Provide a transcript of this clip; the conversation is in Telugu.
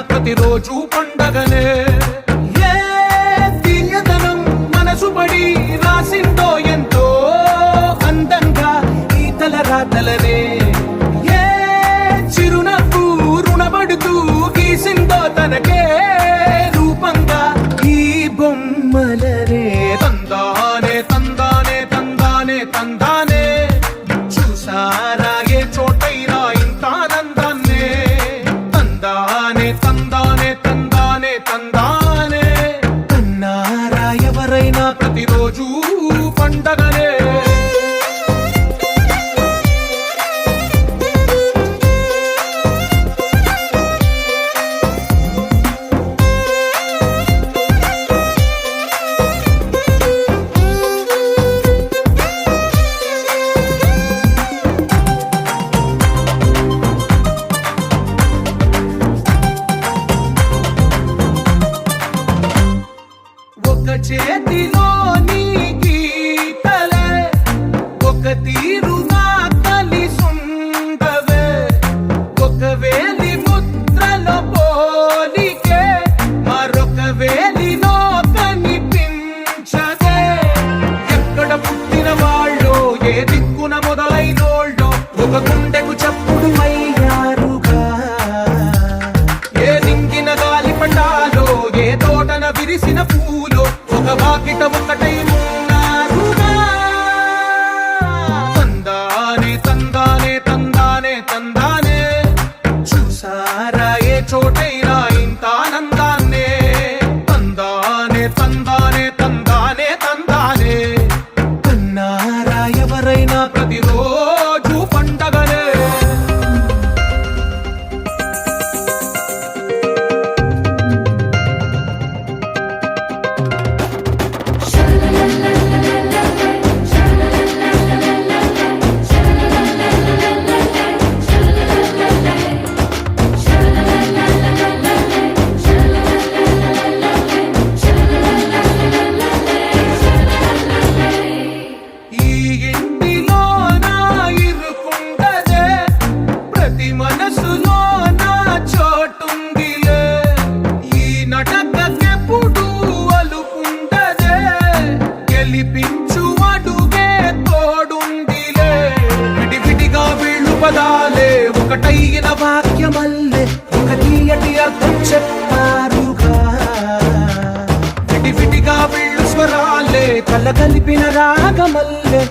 ప్రతిరోజు పండగనే. ఏ తీయదనం మనసు పడి రాసిందో ఎంతో అందంగా ఈ తల రాతలనే. ఏ చిరునవ్వు రుణపడుతూ గీసిందో తనకే రూపంగా ఈ బొమ్మలనే. తందానే తందానే తందానే తందానే చూసారా ఏ చోటైనా ఇంత ఆనందాన్నే. తందానే తందానే తందానే తందానే కన్నారా ఎవరైనా ప్రతిరోజు పండగనే. ఒక చేతిలోని గీతలే ఒక తీరుగా కలిసుండవే. ఒక వేలి ముద్రలో పోలికే మరొక వేలిలో కనిపించదే. ఎక్కడ పుట్టిన వాళ్ళో ఏ దిక్కున మొదలైనోళ్ళో ఒక గుండెకు చప్పుడు అయ్యారుగా. ఏ నింగిన గాలి పటాలో ఏ తోటన విరిసిన పూలో ఒక వాకిట ఒకటై ఉన్నారుగా. తందానే తందానే తందానే తందానే చూసారా ఏ చోటైనా ఇంత ఆనందాన్నే. తందానే తందానే తందానే తందానే కన్నారా ఎవరైనా ప్రతిరోజు పండగనే. ఈ ఇంటిలో నా ఇరుకుండదే ప్రతి మనసులో నా చోటుందిలే. ఈ నటకెప్పుడు అలుకుండదే గెలిపించు అడుగే తోడుందిలే. విడివిడిగా వీళ్ళు పదాలే ఒకటైన వాక్యమల్లే ఒక తీయటి అర్థం చెప్పారుగా. విడివిడిగా వీళ్ళు స్వరాలే కలగలిపిన రాగమల్లే